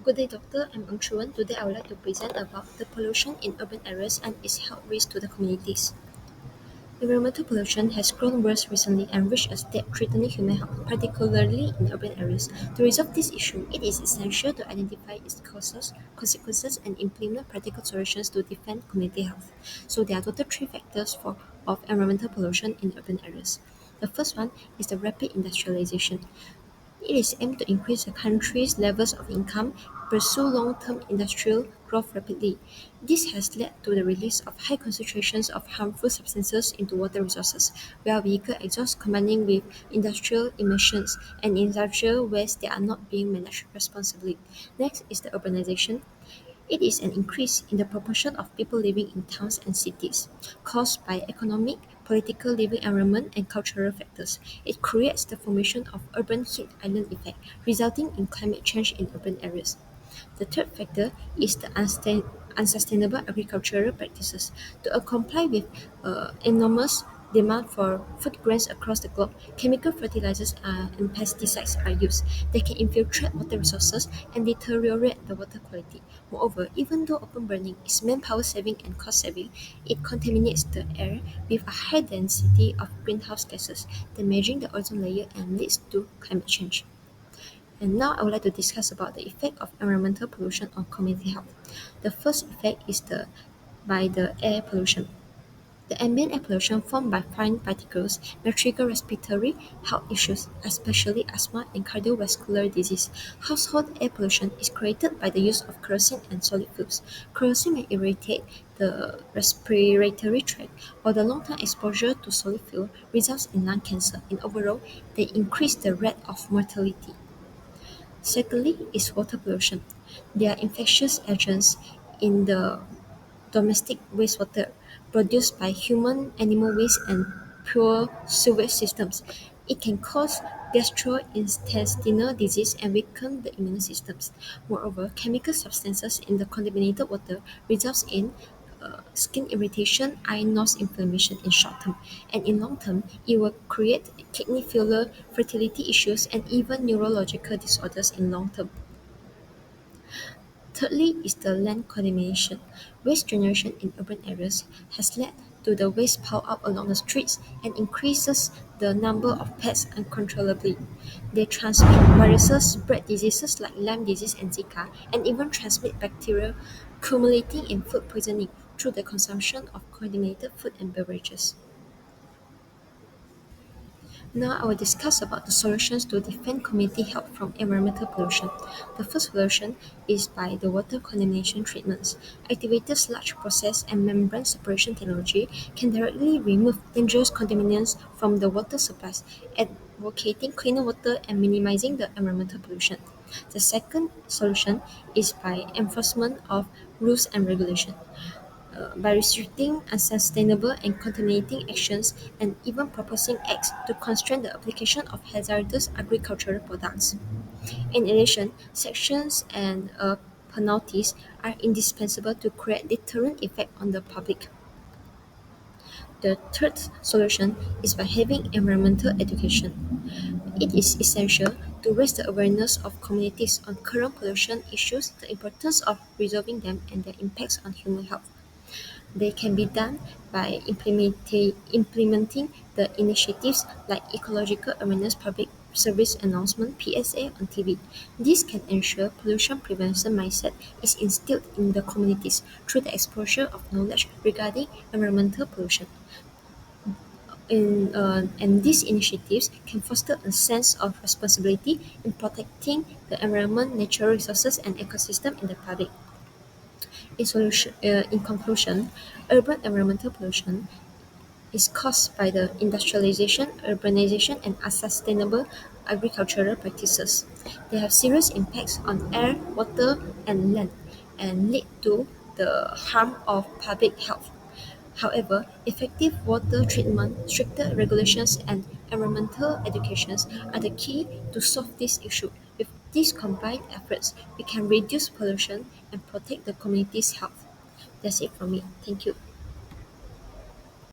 Good day, doctor. I'm Ang Chuan. Today, I would like to present about the pollution in urban areas and its health risk to the communities. Environmental pollution has grown worse recently and reached a state threatening human health, particularly in urban areas. To resolve this issue, it is essential to identify its causes, consequences, and implement practical solutions to defend community health. So, there are total three factors of environmental pollution in urban areas. The first one is the rapid industrialization. It is aimed to increase the country's levels of income, pursue long-term industrial growth rapidly. This has led to the release of high concentrations of harmful substances into water resources, where vehicle exhaust combining with industrial emissions and industrial waste that are not being managed responsibly. Next is the urbanization. It is an increase in the proportion of people living in towns and cities, caused by economic, political living environment, and cultural factors. It creates the formation of urban heat island effect, resulting in climate change in urban areas. The third factor is the unsustainable agricultural practices. To comply with enormous demand for food grains across the globe, chemical fertilizers and pesticides are used. They can infiltrate water resources and deteriorate the water quality. Moreover, even though open burning is manpower saving and cost saving, it contaminates the air with a high density of greenhouse gases, damaging the ozone layer and leads to climate change. And now I would like to discuss about the effect of environmental pollution on community health. The first effect is by the air pollution. The ambient air pollution formed by fine particles may trigger respiratory health issues, especially asthma and cardiovascular disease. Household air pollution is created by the use of kerosene and solid fuels. Kerosene may irritate the respiratory tract, while the long-term exposure to solid fuel results in lung cancer, and overall, they increase the rate of mortality. Secondly is water pollution. There are infectious agents in the domestic wastewater produced by human animal waste and poor sewage systems. It can cause gastrointestinal disease and weaken the immune systems. Moreover, chemical substances in the contaminated water results in skin irritation, eye nose inflammation in short term, and in long term, it will create kidney failure, fertility issues, and even neurological disorders in long term. Thirdly is the land contamination. Waste generation in urban areas has led to the waste piled up along the streets and increases the number of pets uncontrollably. They transmit viruses, spread diseases like Lyme disease and Zika, and even transmit bacteria, accumulating in food poisoning through the consumption of contaminated food and beverages. Now I will discuss about the solutions to defend community health from environmental pollution. The first solution is by the water contamination treatments. Activated sludge process and membrane separation technology can directly remove dangerous contaminants from the water supplies, advocating cleaner water and minimizing the environmental pollution. The second solution is by enforcement of rules and regulation by restricting unsustainable and contaminating actions and even proposing acts to constrain the application of hazardous agricultural products. In addition, sanctions and penalties are indispensable to create deterrent effect on the public. The third solution is by having environmental education. It is essential to raise the awareness of communities on current pollution issues, the importance of resolving them, and their impacts on human health. They can be done by implementing the initiatives like ecological awareness public service announcement (PSA) on TV. This can ensure pollution prevention mindset is instilled in the communities through the exposure of knowledge regarding environmental pollution. And these initiatives can foster a sense of responsibility in protecting the environment, natural resources, and ecosystem in the public. In conclusion, urban environmental pollution is caused by the industrialization, urbanization, and unsustainable agricultural practices. They have serious impacts on air, water, and land, and lead to the harm of public health. However, effective water treatment, stricter regulations, and environmental educations are the key to solve this issue. With these combined efforts, we can reduce pollution and protect the community's health. That's it from me. Thank you.